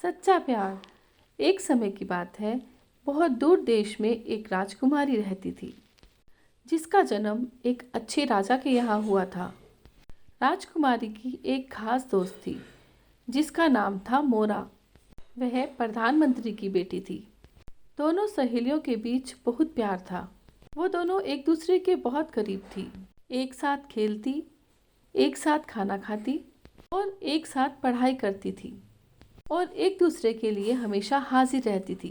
सच्चा प्यार। एक समय की बात है, बहुत दूर देश में एक राजकुमारी रहती थी जिसका जन्म एक अच्छे राजा के यहाँ हुआ था। राजकुमारी की एक खास दोस्त थी जिसका नाम था मोरा। वह प्रधानमंत्री की बेटी थी। दोनों सहेलियों के बीच बहुत प्यार था। वो दोनों एक दूसरे के बहुत करीब थी। एक साथ खेलती, एक साथ खाना खाती और एक साथ पढ़ाई करती थी और एक दूसरे के लिए हमेशा हाजिर रहती थी।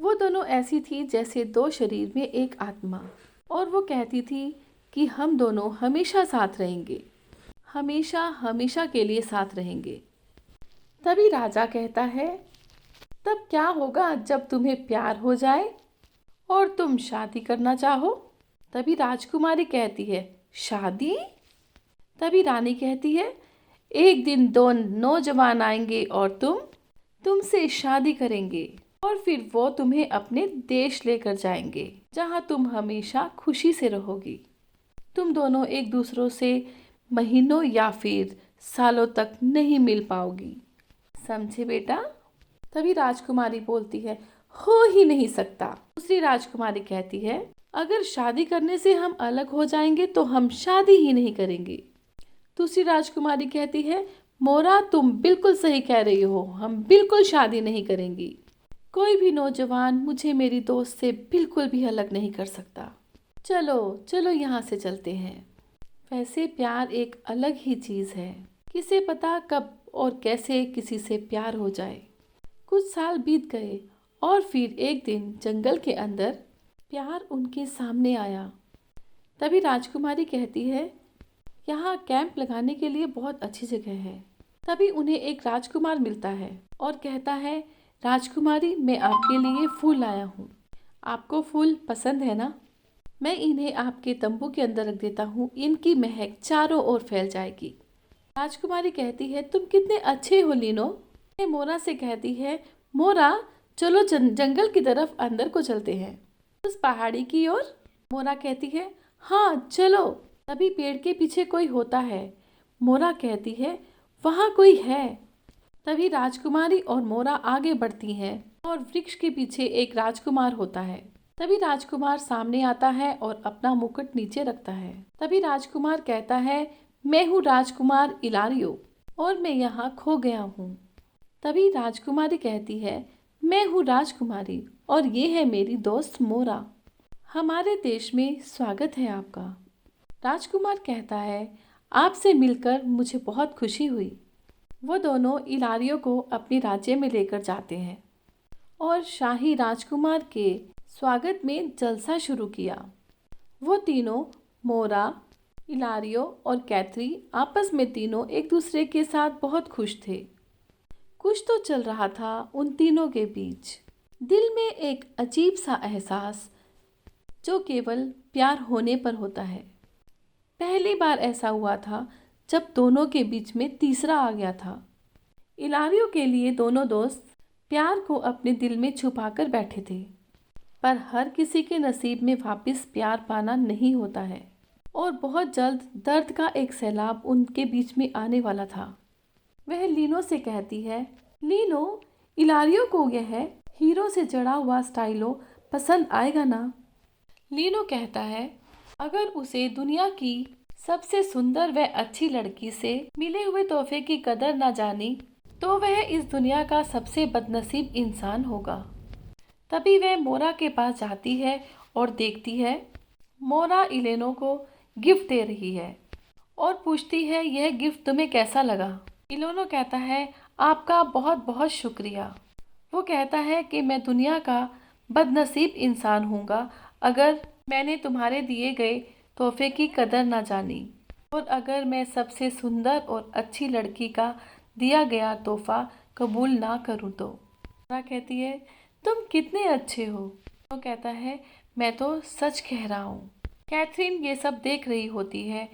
वो दोनों ऐसी थी जैसे दो शरीर में एक आत्मा। और वो कहती थी कि हम दोनों हमेशा साथ रहेंगे, हमेशा हमेशा के लिए साथ रहेंगे। तभी राजा कहता है, तब क्या होगा जब तुम्हें प्यार हो जाए और तुम शादी करना चाहो? तभी राजकुमारी कहती है, शादी? तभी रानी कहती है, एक दिन दो नौजवान आएंगे और तुमसे शादी करेंगे और फिर वो तुम्हें अपने देश लेकर जाएंगे जहाँ तुम हमेशा खुशी से रहोगी। तुम दोनों एक दूसरों से महीनों या फिर सालों तक नहीं मिल पाओगी। समझे बेटा? तभी राजकुमारी बोलती है, हो ही नहीं सकता। दूसरी राजकुमारी कहती है, अगर शादी करने से हम अलग हो जाएंगे तो हम शादी ही नहीं करेंगे। दूसरी राजकुमारी कहती है, मोरा तुम बिल्कुल सही कह रही हो, हम बिल्कुल शादी नहीं करेंगी। कोई भी नौजवान मुझे मेरी दोस्त से बिल्कुल भी अलग नहीं कर सकता। चलो चलो यहाँ से चलते हैं। वैसे प्यार एक अलग ही चीज़ है। किसे पता कब और कैसे किसी से प्यार हो जाए। कुछ साल बीत गए और फिर एक दिन जंगल के अंदर प्यार उनके सामने आया। तभी राजकुमारी कहती है, यहाँ कैंप लगाने के लिए बहुत अच्छी जगह है। तभी उन्हें एक राजकुमार मिलता है और कहता है, राजकुमारी मैं आपके लिए फूल लाया हूँ। आपको फूल पसंद है ना? मैं इन्हें आपके तंबू के अंदर रख देता हूँ, इनकी महक चारों ओर फैल जाएगी। राजकुमारी कहती है, तुम कितने अच्छे हो लीनो। मोरा से कहती है, मोरा चलो जंगल की तरफ अंदर को चलते हैं, उस पहाड़ी की ओर। मोरा कहती है, हाँ चलो। तभी पेड़ के पीछे कोई होता है। मोरा कहती है, वहाँ कोई है। तभी राजकुमारी और मोरा आगे बढ़ती हैं और वृक्ष के पीछे एक राजकुमार होता है। तभी राजकुमार सामने आता है और अपना मुकुट नीचे रखता है। तभी राजकुमार कहता है, मैं हूँ राजकुमार इलारियो और मैं यहाँ खो गया हूँ। तभी राजकुमारी कहती है, मैं हूँ राजकुमारी और ये है मेरी दोस्त मोरा। हमारे देश में स्वागत है आपका। राजकुमार कहता है, आपसे मिलकर मुझे बहुत खुशी हुई। वो दोनों इलारियो को अपने राज्य में लेकर जाते हैं और शाही राजकुमार के स्वागत में जलसा शुरू किया। वो तीनों, मोरा, इलारियो और कैथरी, आपस में तीनों एक दूसरे के साथ बहुत खुश थे। कुछ तो चल रहा था उन तीनों के बीच। दिल में एक अजीब सा एहसास जो केवल प्यार होने पर होता है। पहली बार ऐसा हुआ था जब दोनों के बीच में तीसरा आ गया था। इलारियो के लिए दोनों दोस्त प्यार को अपने दिल में छुपाकर बैठे थे, पर हर किसी के नसीब में वापस प्यार पाना नहीं होता है और बहुत जल्द दर्द का एक सैलाब उनके बीच में आने वाला था। वह लीनो से कहती है, लीनो, इलारियो को यह हीरो से जड़ा हुआ स्टाइलो पसंद आएगा ना? लीनो कहता है, अगर उसे दुनिया की सबसे सुंदर व अच्छी लड़की से मिले हुए तोहफे की कदर न जानी तो वह इस दुनिया का सबसे बदनसीब इंसान होगा। तभी वह मोरा के पास जाती है और देखती है मोरा इलेनो को गिफ्ट दे रही है और पूछती है, यह गिफ्ट तुम्हें कैसा लगा? इलेनो कहता है, आपका बहुत बहुत शुक्रिया। वो कहता है कि मैं दुनिया का बदनसीब इंसान हूँगा अगर मैंने तुम्हारे दिए गए तोहफे की कदर ना जानी और अगर मैं सबसे सुंदर और अच्छी लड़की का दिया गया तोहफा कबूल ना करूँ तो। मोरा कहती है, तुम कितने अच्छे हो। वो कहता है, मैं तो सच कह रहा हूँ। कैथरीन ये सब देख रही होती है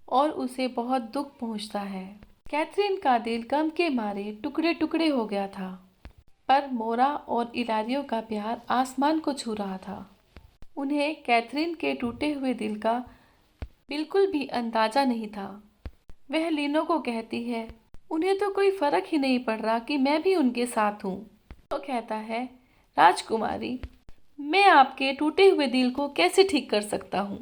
और उसे बहुत दुख पहुँचता है। कैथरीन का दिल गम के मारे टुकड़े टुकड़े हो गया था, पर मोरा और इलारियो का प्यार आसमान को छू रहा था। उन्हें कैथरीन के टूटे हुए दिल का बिल्कुल भी अंदाजा नहीं था। वह लीनो को कहती है, उन्हें तो कोई फर्क ही नहीं पड़ रहा कि मैं भी उनके साथ हूँ। तो कहता है, राजकुमारी, मैं आपके टूटे हुए दिल को कैसे ठीक कर सकता हूँ।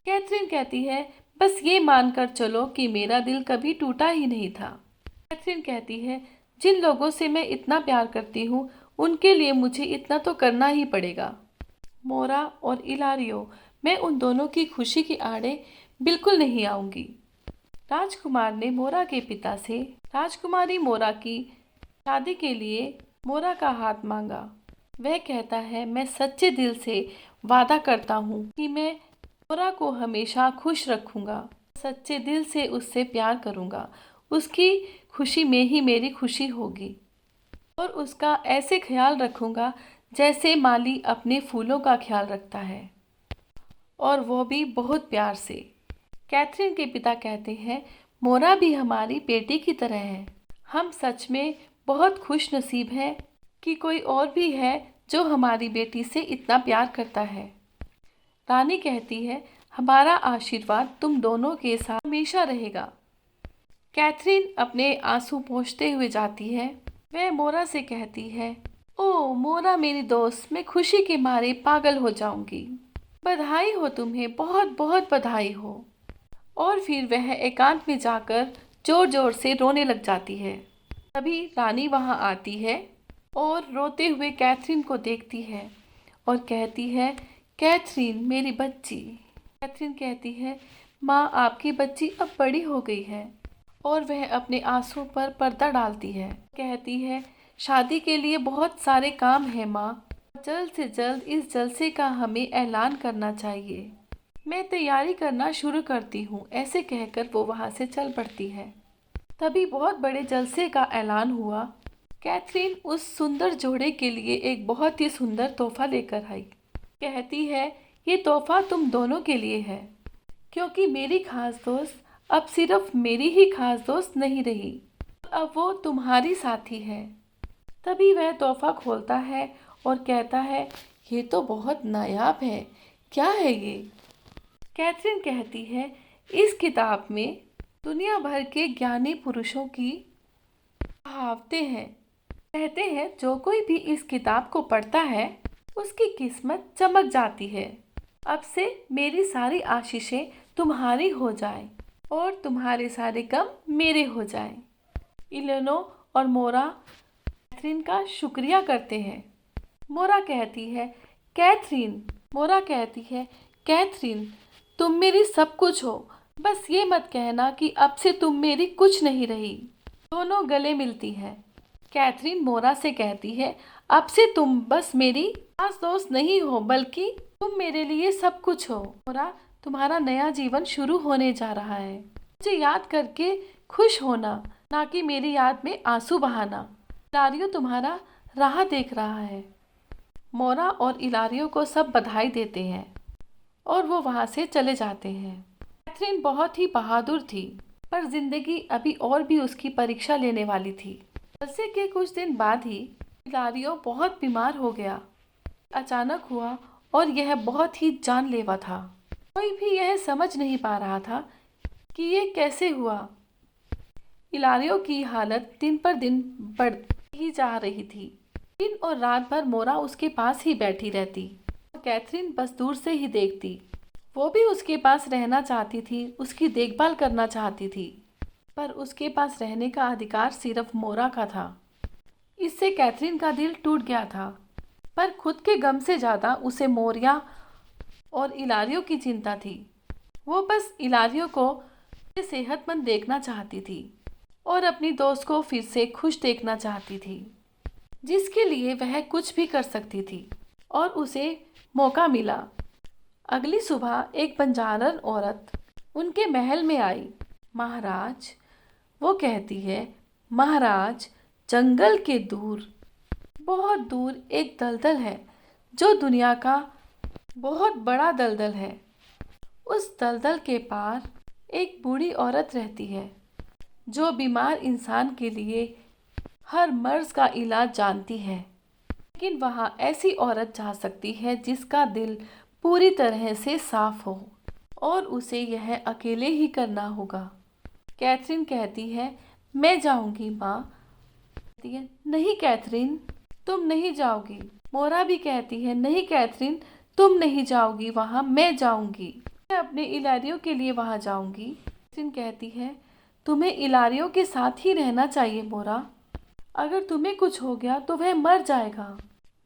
कैथरीन कहती है, बस ये मानकर चलो कि मेरा दिल कभी टूटा ही नहीं था। कैथरीन कहती है, जिन लोगों से मैं इतना प्यार करती हूँ उनके लिए मुझे इतना तो करना ही पड़ेगा। मोरा और इलारियो, मैं उन दोनों की खुशी की आड़े बिल्कुल नहीं आऊंगी। राजकुमार ने मोरा के पिता से राजकुमारी मोरा की शादी के लिए मोरा का हाथ मांगा। वह कहता है, मैं सच्चे दिल से वादा करता हूँ कि मैं मोरा को हमेशा खुश रखूंगा, सच्चे दिल से उससे प्यार करूंगा, उसकी खुशी में ही मेरी खुशी होगी और उसका ऐसे ख्याल रखूंगा जैसे माली अपने फूलों का ख्याल रखता है, और वो भी बहुत प्यार से। कैथरीन के पिता कहते हैं, मोरा भी हमारी बेटी की तरह है। हम सच में बहुत खुश नसीब हैं कि कोई और भी है जो हमारी बेटी से इतना प्यार करता है। रानी कहती है, हमारा आशीर्वाद तुम दोनों के साथ हमेशा रहेगा। कैथरीन अपने आंसू पोंछते हुए जाती है। वह मोरा से कहती है, ओ मोरा मेरी दोस्त, मैं खुशी के मारे पागल हो जाऊंगी। बधाई हो तुम्हें, बहुत बहुत बधाई हो। और फिर वह एकांत में जाकर जोर जोर से रोने लग जाती है। तभी रानी वहां आती है और रोते हुए कैथरीन को देखती है और कहती है, कैथरीन मेरी बच्ची। कैथरीन कहती है, माँ आपकी बच्ची अब बड़ी हो गई है। और वह अपने आंसू पर पर्दा डालती है। कहती है, शादी के लिए बहुत सारे काम हैं माँ, जल्द से जल्द इस जलसे का हमें ऐलान करना चाहिए। मैं तैयारी करना शुरू करती हूँ। ऐसे कहकर वो वहाँ से चल पड़ती है। तभी बहुत बड़े जलसे का ऐलान हुआ। कैथरीन उस सुंदर जोड़े के लिए एक बहुत ही सुंदर तोहफा लेकर आई। कहती है, ये तोहफा तुम दोनों के लिए है, क्योंकि मेरी खास दोस्त अब सिर्फ मेरी ही खास दोस्त नहीं रही, अब वो तुम्हारी साथी है। तभी वह तोहफा खोलता है और कहता है, ये तो बहुत नायाब है, क्या है ये। कैथरीन कहती है, इस किताब में दुनिया भर के ज्ञानी पुरुषों की कहावतें हैं। कहते हैं, जो कोई भी इस किताब को पढ़ता है उसकी किस्मत चमक जाती है। अब से मेरी सारी आशीषें तुम्हारी हो जाएं और तुम्हारे सारे गम मेरे हो जाएं। इलेनो और मोरा कैथरीन का शुक्रिया करते हैं। मोरा कहती है, कैथरीन मोरा कहती है, कैथरीन तुम मेरी सब कुछ हो, बस ये मत कहना कि अब से तुम मेरी कुछ नहीं रही। दोनों गले मिलती हैं। कैथरीन मोरा से कहती है, अब से तुम बस मेरी खास दोस्त नहीं हो, बल्कि तुम मेरे लिए सब कुछ हो। मोरा, तुम्हारा नया जीवन शुरू होने जा रहा है। मुझे याद करके खुश होना, ना कि मेरी याद में आंसू बहाना। इलारियो तुम्हारा राह देख रहा है। मोरा और इलारियो को सब बधाई देते हैं और वो वहाँ से चले जाते हैं। कैथरीन बहुत ही बहादुर थी, पर जिंदगी अभी और भी उसकी परीक्षा लेने वाली थी। जलसे के कुछ दिन बाद ही इलारियो बहुत बीमार हो गया। अचानक हुआ और यह बहुत ही जानलेवा था। कोई भी यह समझ नहीं पा रहा था कि ये कैसे हुआ। इलारियो की हालत दिन पर दिन बढ़ ही जा रही थी। दिन और रात भर मोरा उसके पास ही बैठी रहती। कैथरीन बस दूर से ही देखती। वो भी उसके पास रहना चाहती थी, उसकी देखभाल करना चाहती थी, पर उसके पास रहने का अधिकार सिर्फ मोरा का था। इससे कैथरीन का दिल टूट गया था, पर खुद के गम से ज़्यादा उसे मोरिया और इलारियो की चिंता थी। वो बस इलारियो को सेहतमंद देखना चाहती थी और अपनी दोस्त को फिर से खुश देखना चाहती थी, जिसके लिए वह कुछ भी कर सकती थी, और उसे मौका मिला। अगली सुबह एक बंजारन औरत उनके महल में आई। महाराज, वो कहती है, महाराज, जंगल के दूर, बहुत दूर एक दलदल है जो दुनिया का बहुत बड़ा दलदल है। उस दलदल के पार एक बूढ़ी औरत रहती है जो बीमार इंसान के लिए हर मर्ज का इलाज जानती है। लेकिन वहाँ ऐसी औरत जा सकती है जिसका दिल पूरी तरह से साफ हो, और उसे यह अकेले ही करना होगा। कैथरीन कहती है, मैं जाऊंगी माँ। कहती है नहीं कैथरीन, तुम नहीं जाओगी। मोरा भी कहती है नहीं कैथरीन, तुम नहीं जाओगी वहाँ, मैं जाऊंगी। मैं अपने इलारियों के लिए वहाँ जाऊंगी। कैथरीन कहती है तुम्हें इलारियों के साथ ही रहना चाहिए मोरा। अगर तुम्हें कुछ हो गया तो वह मर जाएगा।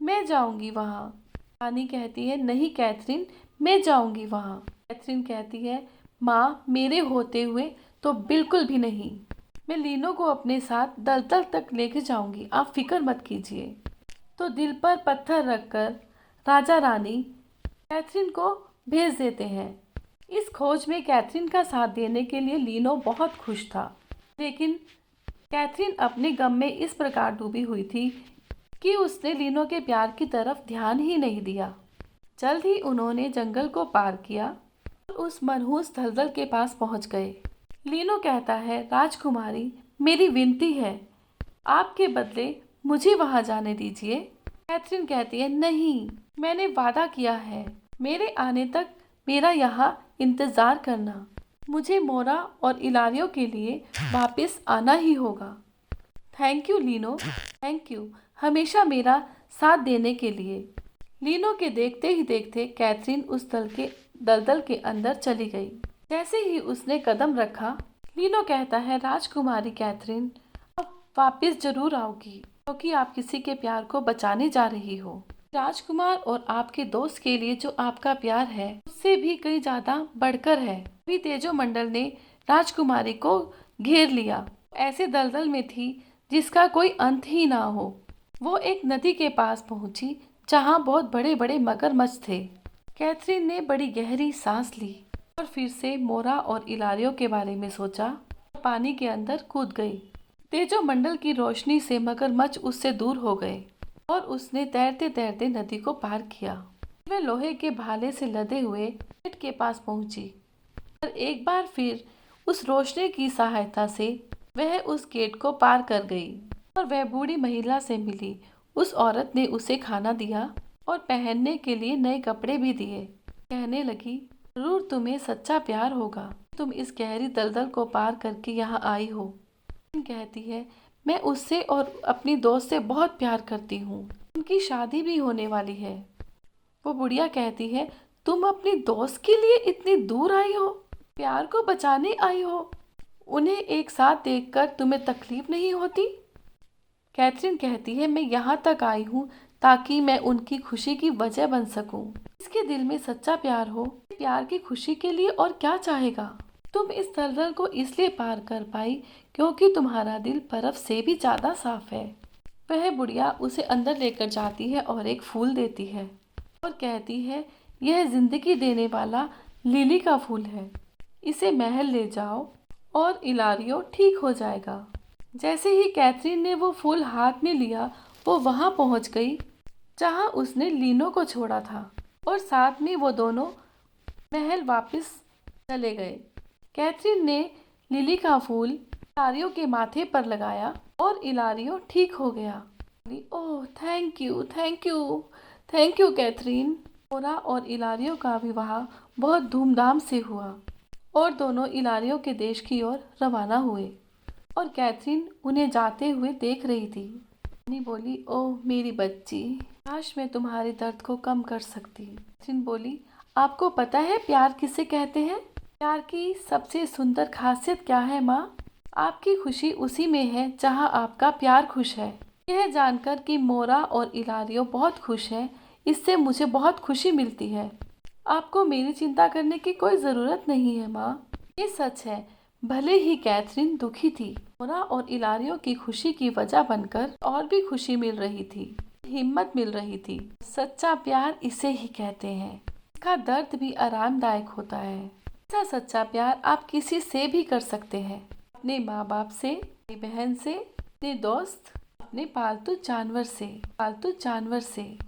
मैं जाऊंगी वहाँ। रानी कहती है नहीं कैथरीन, मैं जाऊंगी वहाँ। कैथरीन कहती है माँ, मेरे होते हुए तो बिल्कुल भी नहीं। मैं लीनो को अपने साथ दलदल तक लेके जाऊंगी, आप फिक्र मत कीजिए। तो दिल पर पत्थर रखकर राजा रानी कैथरीन को भेज देते हैं। इस खोज में कैथरीन का साथ देने के लिए लीनो बहुत खुश था, लेकिन कैथरीन अपने गम में इस प्रकार डूबी हुई थी कि उसने लीनो के प्यार की तरफ ध्यान ही नहीं दिया। जल्द ही उन्होंने जंगल को पार किया और उस मनहूस दलदल के पास पहुंच गए। लीनो कहता है राजकुमारी, मेरी विनती है, आपके बदले मुझे वहां जाने दीजिए। कैथरीन कहती है नहीं, मैंने वादा किया है, मेरे आने तक मेरा यहाँ इंतजार करना। मुझे मोरा और इलारियों के लिए वापस आना ही होगा। Thank you Lino, thank you हमेशा मेरा साथ देने के लिए। लीनो के देखते ही देखते कैथरीन उस दलदल के अंदर चली गई। जैसे ही उसने कदम रखा, लीनो कहता है राजकुमारी कैथरीन, अब वापस जरूर आओगी, क्योंकि आप किसी के प्यार को बचाने जा रही हो। राजकुमार और आपके दोस्त के लिए जो आपका प्यार है उससे भी कहीं ज्यादा बढ़कर है। अभी तेजोमंडल ने राजकुमारी को घेर लिया। ऐसे दलदल में थी जिसका कोई अंत ही ना हो। वो एक नदी के पास पहुंची जहां बहुत बड़े बड़े मगरमच्छ थे। कैथरीन ने बड़ी गहरी सांस ली और फिर से मोरा और इलारियों के बारे में सोचा और पानी के अंदर कूद गई। तेजोमंडल की रोशनी से मगरमच्छ उससे दूर हो गए और उसने तैरते तैरते नदी को पार किया। वह लोहे के भाले से लदे हुए गेट के पास पहुंची और एक बार फिर उस रोशनी की सहायता से वह उस गेट को पार कर गई और वह बूढ़ी महिला से मिली। उस औरत ने उसे खाना दिया और पहनने के लिए नए कपड़े भी दिए। कहने लगी जरूर तुम्हें सच्चा प्यार होगा, तुम इस गहरी दलदल को पार करके यहाँ आई हो। कहती है मैं उससे और अपनी दोस्त से बहुत प्यार करती हूँ, उनकी शादी भी होने वाली है। वो बुढ़िया कहती है तुम अपनी दोस्त के लिए इतनी दूर आई हो, प्यार को बचाने आई हो, उन्हें एक साथ देखकर तुम्हें तकलीफ नहीं होती। कैथरीन कहती है मैं यहाँ तक आई हूँ ताकि मैं उनकी खुशी की वजह बन सकूं। इसके दिल में सच्चा प्यार हो, प्यार की खुशी के लिए और क्या चाहेगा। तुम इस दलदल को इसलिए पार कर पाई क्योंकि तुम्हारा दिल बर्फ से भी ज्यादा साफ है। वह बुढ़िया उसे अंदर लेकर जाती है और एक फूल देती है और कहती है यह जिंदगी देने वाला लिली का फूल है, इसे महल ले जाओ और इलारियो ठीक हो जाएगा। जैसे ही कैथरीन ने वो फूल हाथ में लिया, वो वहां पहुंच गई जहां उसने लीनो को छोड़ा था और साथ में वो दोनों महल वापस चले गए। कैथरीन ने लिली का फूल इलारियो के माथे पर लगाया और इलारियो ठीक हो गया। Oh thank you, thank you, thank you Catherine. Mora और इलारियो का विवाह बहुत धूमधाम से हुआ और दोनों इलारियो के देश की ओर रवाना हुए और कैथरीन उन्हें जाते हुए देख रही थी। रानी बोली ओह मेरी बच्ची, काश मैं तुम्हारे दर्द को कम कर सकती। कैथरीन बोली आपको पता है प्यार किसे कहते हैं? प्यार की सबसे सुंदर खासियत क्या है माँ? आपकी खुशी उसी में है जहाँ आपका प्यार खुश है। यह जानकर कि मोरा और इलारियो बहुत खुश है, इससे मुझे बहुत खुशी मिलती है। आपको मेरी चिंता करने की कोई ज़रूरत नहीं है माँ। ये सच है, भले ही कैथरीन दुखी थी, मोरा और इलारियो की खुशी की वजह बनकर और भी खुशी मिल रही थी, हिम्मत मिल रही थी। सच्चा प्यार इसे ही कहते हैं। इसका दर्द भी आरामदायक होता है। ऐसा सच्चा प्यार आप किसी से भी कर सकते हैं, अपने माँ बाप से, अपनी बहन से, अपने दोस्त, अपने पालतू जानवर से।